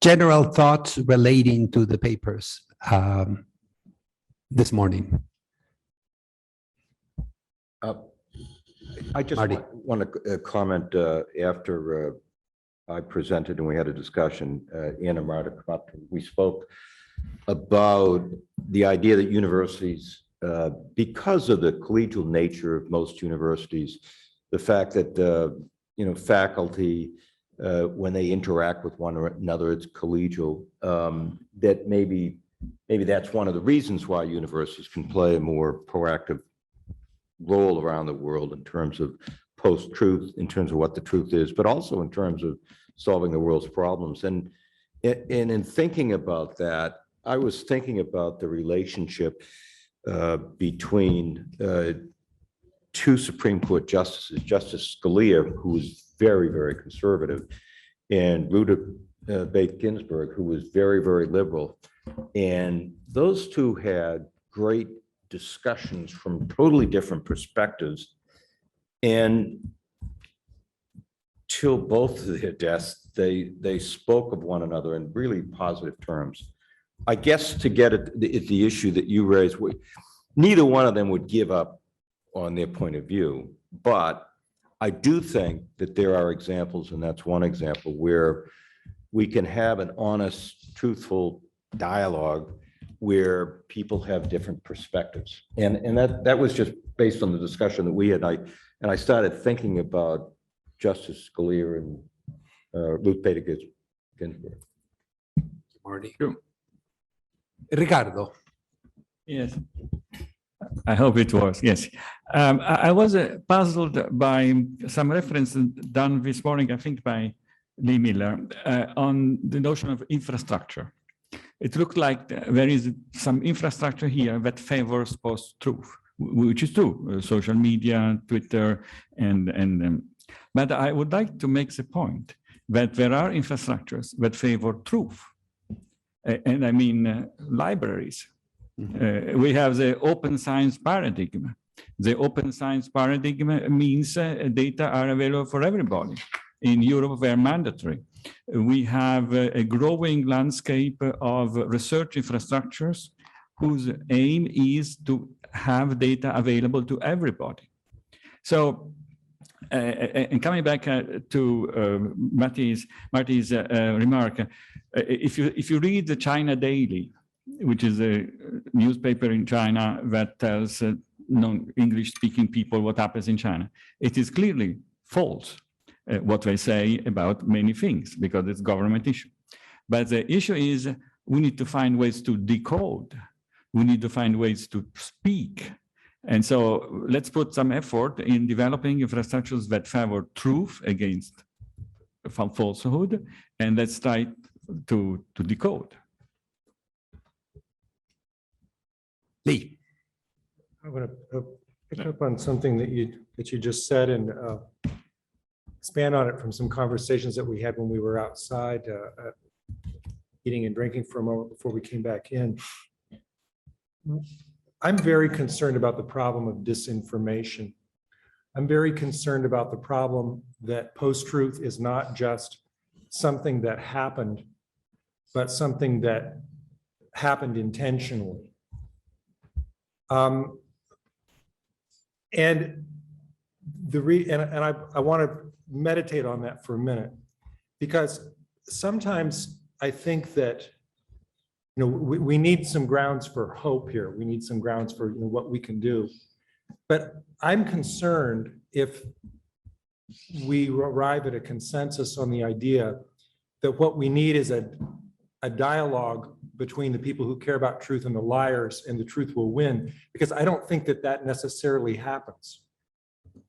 general thoughts relating to the papers this morning. I just want to comment after I presented and we had a discussion, Anna Marta, we spoke about the idea that universities, because of the collegial nature of most universities, the fact that faculty, when they interact with one another, it's collegial, that maybe that's one of the reasons why universities can play a more proactive role around the world in terms of post-truth, in terms of what the truth is, but also in terms of solving the world's problems. And in thinking about that, I was thinking about the relationship between two Supreme Court justices, Justice Scalia, who was very, very conservative, and Ruth Bader Ginsburg, who was very, very liberal. And those two had great discussions from totally different perspectives. And till both of their deaths, they spoke of one another in really positive terms. I guess to get at the issue that you raised, neither one of them would give up on their point of view, but I do think that there are examples, and that's one example, where we can have an honest, truthful dialogue where people have different perspectives. And that was just based on the discussion that we had. And I started thinking about Justice Scalia and Ruth Bader Ginsburg. Marty. Ricardo. Yes, I hope it was. Yes, I was puzzled by some reference done this morning, I think by Lee Miller, on the notion of infrastructure. It looked like there is some infrastructure here that favors post-truth, which is true, social media, Twitter, but I would like to make the point that there are infrastructures that favor truth. And I mean libraries. We have the open science paradigm. The open science paradigm means data are available for everybody. In Europe, they're mandatory. We have a growing landscape of research infrastructures whose aim is to have data available to everybody. So, and coming back to Marty's remark, if you read the China Daily, which is a newspaper in China that tells non-English speaking people what happens in China, it is clearly false what they say about many things because it's government issue. But the issue is we need to find ways to decode. We need to find ways to speak. And so let's put some effort in developing infrastructures that favor truth against falsehood, and let's try to decode. Lee. I'm going to pick up on something that you just said and expand on it from some conversations that we had when we were outside eating and drinking for a moment before we came back in. I'm very concerned about the problem of disinformation. I'm very concerned about the problem that post-truth is not just something that happened, but something that happened intentionally. And I want to meditate on that for a minute, because sometimes I think that we need some grounds for hope here. We need some grounds for what we can do. But I'm concerned if we arrive at a consensus on the idea that what we need is a dialogue between the people who care about truth and the liars, and the truth will win, because I don't think that necessarily happens.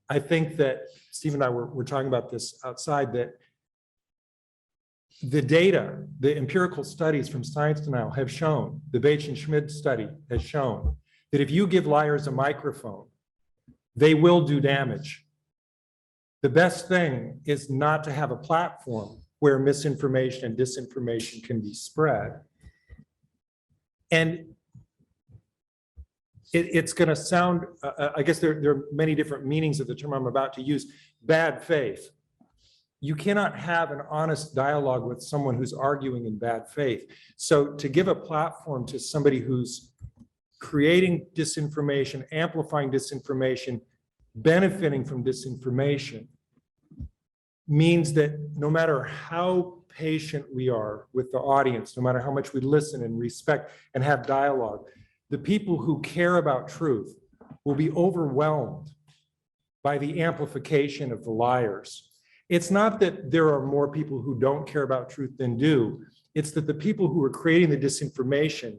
I think that Steve and I were talking about this outside, that the data, the empirical studies from Science Denial have shown, the Bates and Schmidt study has shown, that if you give liars a microphone, they will do damage. The best thing is not to have a platform where misinformation and disinformation can be spread. And it's going to sound, I guess there are many different meanings of the term I'm about to use, bad faith. you cannot have an honest dialogue with someone who's arguing in bad faith. So to give a platform to somebody who's creating disinformation, amplifying disinformation, benefiting from disinformation, means that no matter how patient we are with the audience, no matter how much we listen and respect and have dialogue, the people who care about truth will be overwhelmed by the amplification of the liars. It's not that there are more people who don't care about truth than do. It's that the people who are creating the disinformation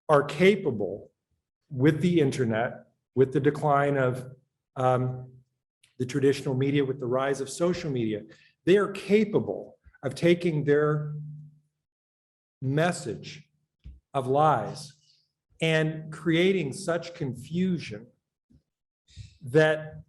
are capable, with the internet, with the decline of the traditional media, with the rise of social media, they are capable of taking their message of lies and creating such confusion that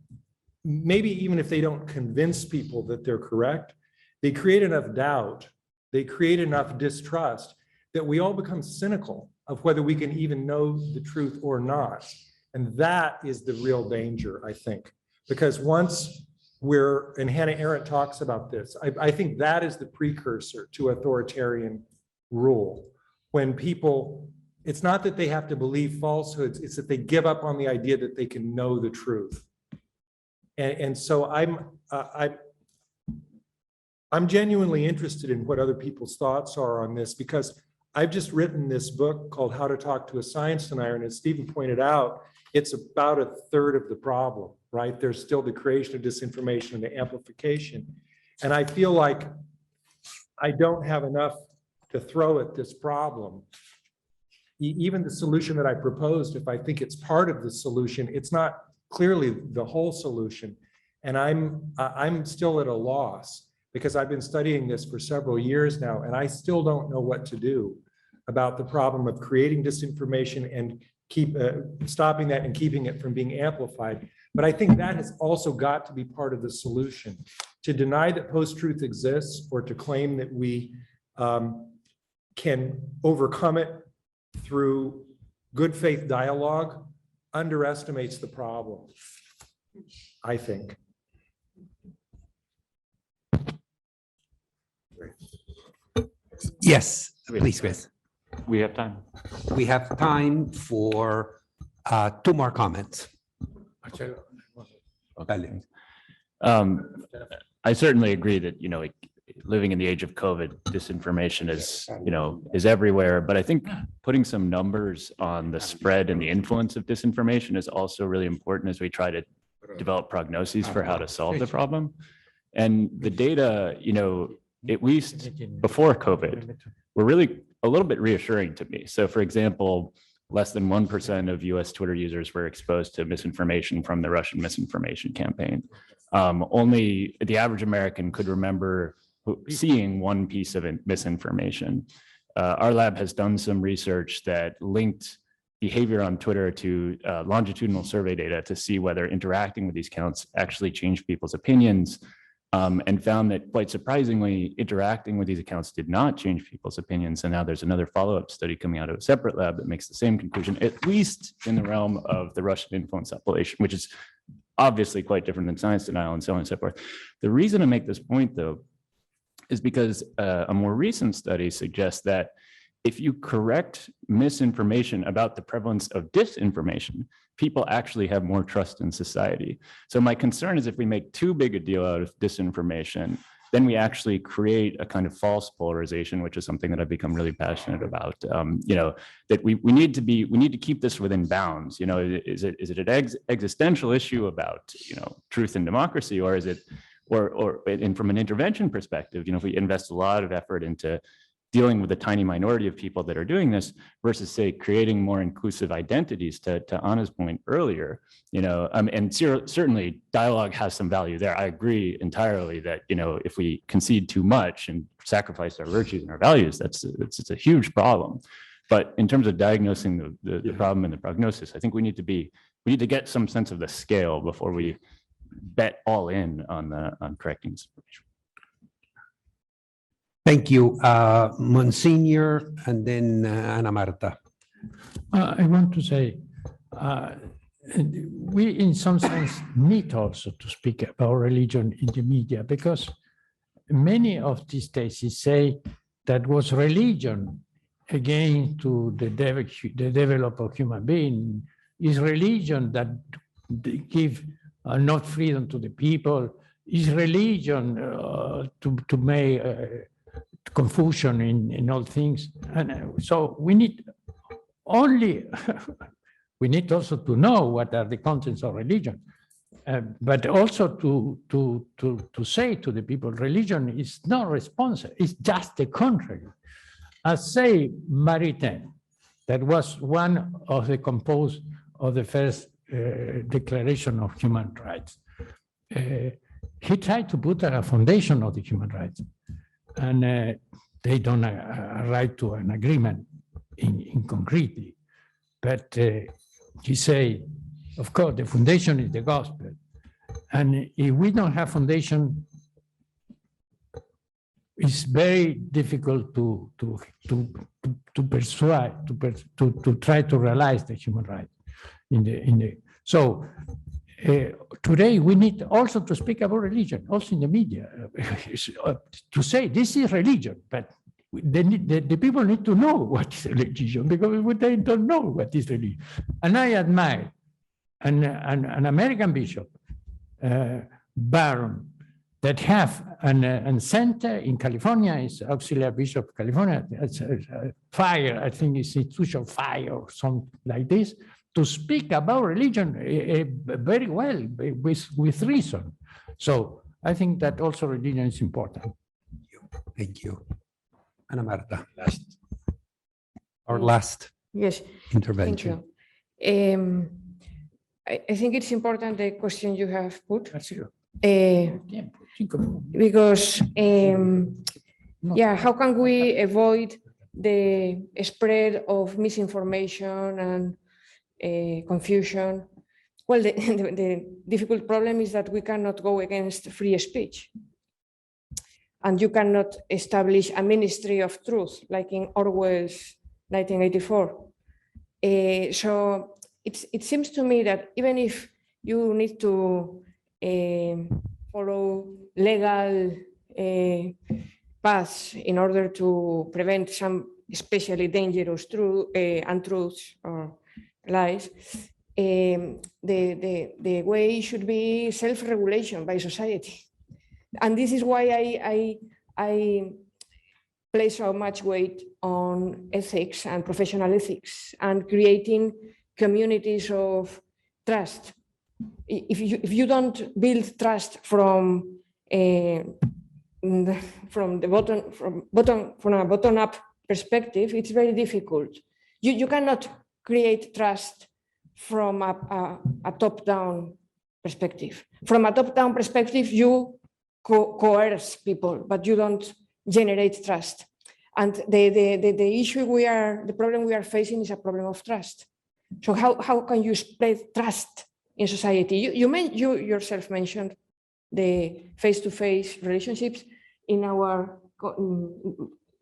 maybe even if they don't convince people that they're correct, they create enough doubt, they create enough distrust that we all become cynical of whether we can even know the truth or not. And that is the real danger, I think, because once we're, and Hannah Arendt talks about this, I think that is the precursor to authoritarian rule. When people, it's not that they have to believe falsehoods, it's that they give up on the idea that they can know the truth. And so I'm genuinely interested in what other people's thoughts are on this, because I've just written this book called How to Talk to a Science Denier, and as Stephen pointed out, it's about a third of the problem, right? There's still the creation of disinformation and the amplification. And I feel like I don't have enough to throw at this problem. Even the solution that I proposed, if I think it's part of the solution, it's not clearly the whole solution. And I'm still at a loss, because I've been studying this for several years now, and I still don't know what to do about the problem of creating disinformation and stopping that and keeping it from being amplified. But I think that has also got to be part of the solution. To deny that post-truth exists, or to claim that we can overcome it through good faith dialogue, underestimates the problem, I think. Yes, please, Chris. We have time. We have time for two more comments. I certainly agree that, living in the age of COVID, disinformation is everywhere. But I think putting some numbers on the spread and the influence of disinformation is also really important as we try to develop prognoses for how to solve the problem. And the data, at least before COVID, were really a little bit reassuring to me. So for example, less than 1% of US Twitter users were exposed to misinformation from the Russian misinformation campaign. Only the average American could remember seeing one piece of misinformation. Our lab has done some research that linked behavior on Twitter to longitudinal survey data to see whether interacting with these accounts actually changed people's opinions, and found that, quite surprisingly, interacting with these accounts did not change people's opinions. And now there's another follow-up study coming out of a separate lab that makes the same conclusion, at least in the realm of the Russian influence appellation, which is obviously quite different than science denial and so on and so forth. The reason I make this point, though, is because a more recent study suggests that if you correct misinformation about the prevalence of disinformation, people actually have more trust in society. So my concern is if we make too big a deal out of disinformation, then we actually create a kind of false polarization, which is something that I've become really passionate about. That we need to keep this within bounds. Is it an existential issue about truth and democracy, or is it, and from an intervention perspective, if we invest a lot of effort into dealing with a tiny minority of people that are doing this versus, say, creating more inclusive identities, to Anna's point earlier, and certainly dialogue has some value there. I agree entirely that, if we concede too much and sacrifice our virtues and our values, it's a huge problem. But in terms of diagnosing the problem and the prognosis, I think we need to get some sense of the scale before we bet all in on correcting this information. Thank you, Monsignor, and then Ana Marta. I want to say, we in some sense need also to speak about religion in the media, because many of these theses say that was religion against to the development of human being, is religion that give not freedom to the people, is religion to make confusion in all things. And so we need only, we need also to know what are the contents of religion, but also to say to the people, religion is not responsible, it's just the contrary. As say Maritain, that was one of the composed of the first Declaration of Human Rights. He tried to put a foundation of the human rights, and they don't arrive to an agreement in concretely. But he say, of course, the foundation is the gospel, and if we don't have foundation, it's very difficult to persuade, to try to realize the human rights. So today we need also to speak about religion, also in the media, to say this is religion, but the people need to know what is religion, because they don't know what is religion. And I admire an American bishop, Barron, that have a center in California, is auxiliary bishop of California, it's Fire, I think it's Institution Fire or something like this, to speak about religion very well, with reason. So I think that also religion is important. Thank you. Ana Marta, our last Yes, intervention. thank you. I think it's important the question you have put, because yeah, how can we avoid the spread of misinformation and confusion? Well, the difficult problem is that we cannot go against free speech. And you cannot establish a ministry of truth, like in Orwell's 1984. So it seems to me that even if you need to follow legal paths in order to prevent some especially dangerous untruths or lies, the way should be self-regulation by society. And this is why I place so much weight on ethics and professional ethics and creating communities of trust. If you don't build trust from a bottom-up perspective, it's very difficult. You cannot create trust from a top-down perspective. From a top-down perspective, you coerce people, but you don't generate trust. And the issue the problem we are facing is a problem of trust. So how can you spread trust in society? You yourself mentioned the face-to-face relationships. In our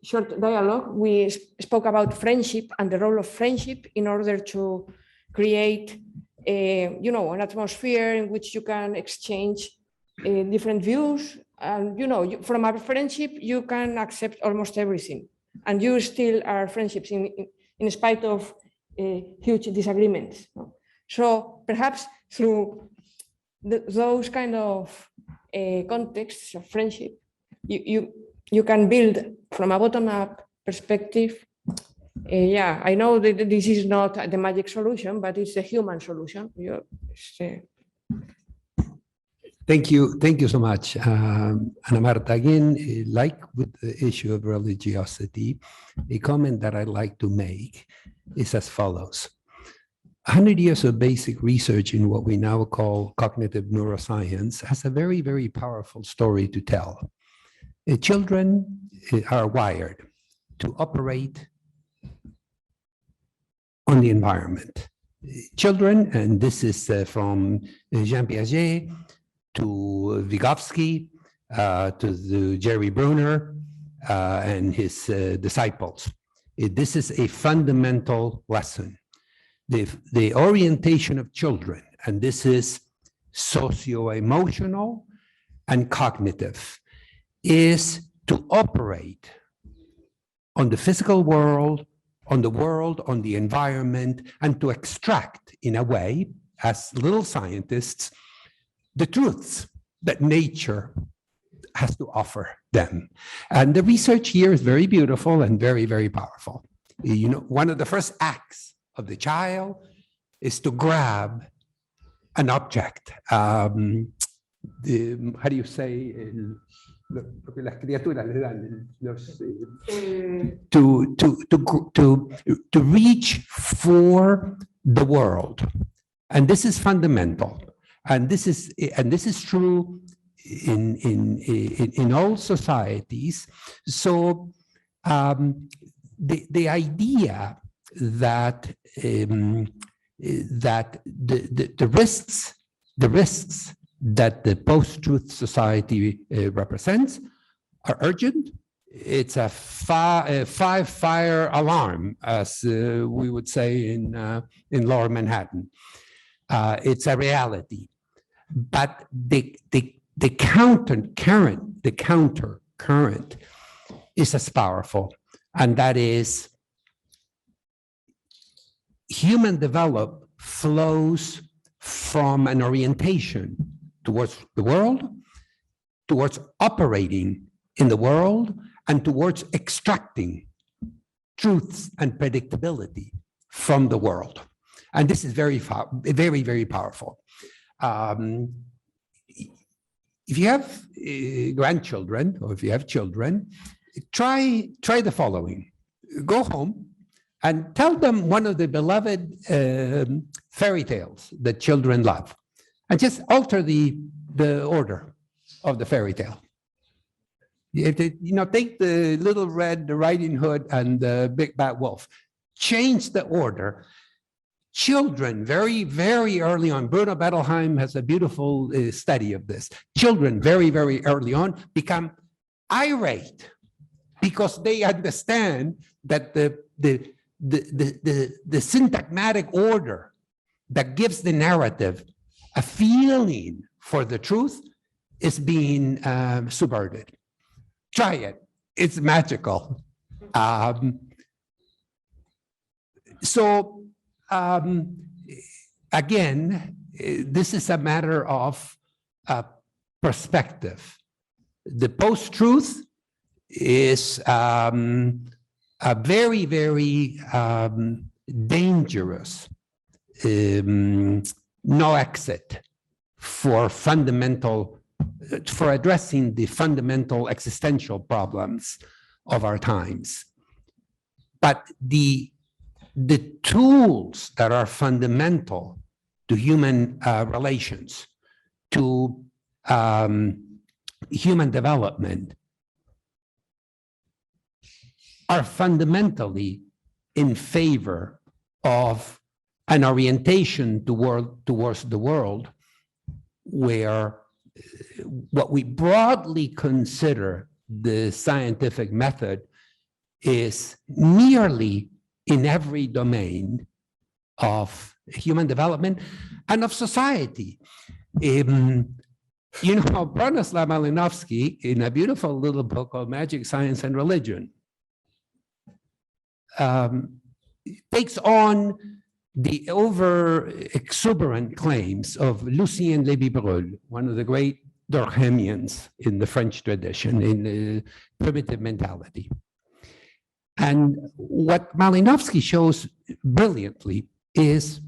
short dialogue, we spoke about friendship and the role of friendship in order to create an atmosphere in which you can exchange different views, and from a friendship you can accept almost everything, and you still are friendships in spite of huge disagreements. So perhaps through those kind of contexts of friendship, you can build from a bottom-up perspective. Yeah, I know that this is not the magic solution, but it's a human solution. Thank you so much, Ana Marta. Again, like with the issue of religiosity, a comment that I'd like to make is as follows. 100 years of basic research in what we now call cognitive neuroscience has a very, very powerful story to tell. Children are wired to operate on the environment. Children, and this is from Jean Piaget to Vygotsky, to Jerry Bruner and his disciples. This is a fundamental lesson. The orientation of children, and this is socio-emotional and cognitive, is to operate on the physical world, on the environment, and to extract, in a way, as little scientists, the truths that nature has to offer them. And the research here is very beautiful and very, very powerful. You know, one of the first acts of the child is to grab an object. How do you say? Lo que las criaturas le dan, to reach for the world. And this is fundamental. And this is true in all societies. So the idea that that the risks that the post-truth society represents are urgent. It's a five-fire alarm, as we would say in Lower Manhattan. It's a reality, but the counter current is as powerful, and that is human development flows from an orientation towards the world, towards operating in the world, and towards extracting truths and predictability from the world. And this is very, very powerful. If you have grandchildren, or if you have children, try the following. Go home and tell them one of the beloved fairy tales that children love, and just alter the order of the fairy tale. Take the Little Red Riding Hood and the Big Bad Wolf, change the order. Children, very, very early on, Bruno Bettelheim has a beautiful study of this. Children, very, very early on, become irate because they understand that the syntagmatic order that gives the narrative a feeling for the truth is being subverted. Try it. It's magical. Again, this is a matter of perspective. The post-truth is a very, very dangerous no exit for addressing the fundamental existential problems of our times. But the tools that are fundamental to human relations, to human development, are fundamentally in favor of an orientation towards the world where what we broadly consider the scientific method is nearly in every domain of human development and of society. Bronislaw Malinowski, in a beautiful little book called Magic, Science, and Religion, takes on the over-exuberant claims of Lucien Lévy-Bruhl, one of the great Durkheimians in the French tradition, in the primitive mentality. And what Malinowski shows brilliantly is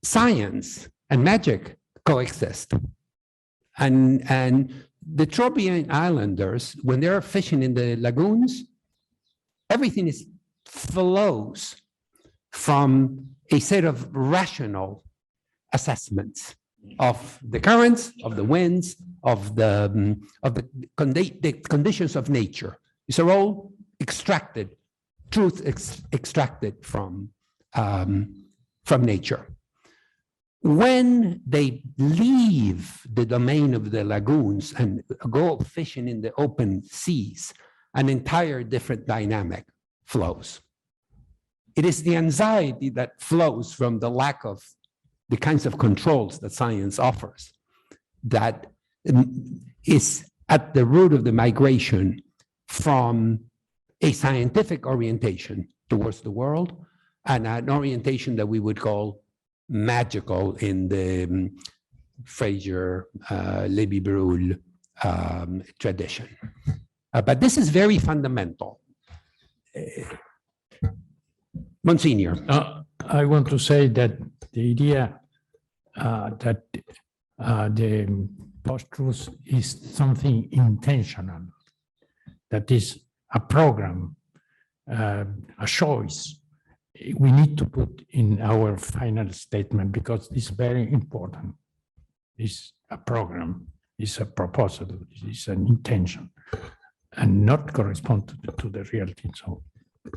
science and magic coexist. And the Trobriand Islanders, when they're fishing in the lagoons, everything flows from a set of rational assessments of the currents, of the winds, of the conditions of nature. These are all extracted, truth extracted from nature. When they leave the domain of the lagoons and go fishing in the open seas, an entire different dynamic flows. It is the anxiety that flows from the lack of the kinds of controls that science offers that is at the root of the migration from a scientific orientation towards the world and an orientation that we would call magical in the Fraser, Lévi-Brul tradition. But this is very fundamental. Monsignor. I want to say that the idea that the post-truth is something intentional, that is a program, a choice we need to put in our final statement because it's very important. It's a program, it's a proposal, it's an intention, and not correspond to the reality. So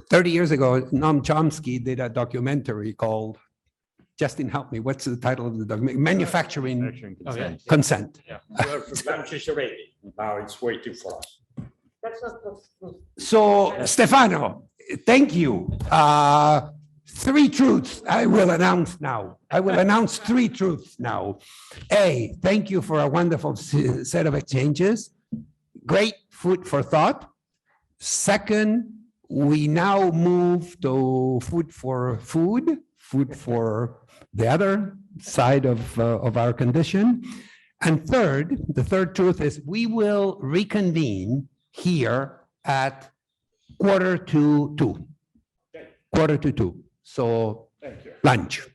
30 years ago, Noam Chomsky did a documentary called, Justin, help me, what's the title of the documentary? Manufacturing Consent. Yeah, lunch is ready. Now it's waiting for us. That's not possible. So, Stefano, thank you. 3 truths I will announce now. I will announce 3 truths now. A, thank you for a wonderful set of exchanges. Great food for thought. Second, we now move to food for the other side of our condition. And third, the third truth is we will reconvene here at 1:45. 1:45. So lunch.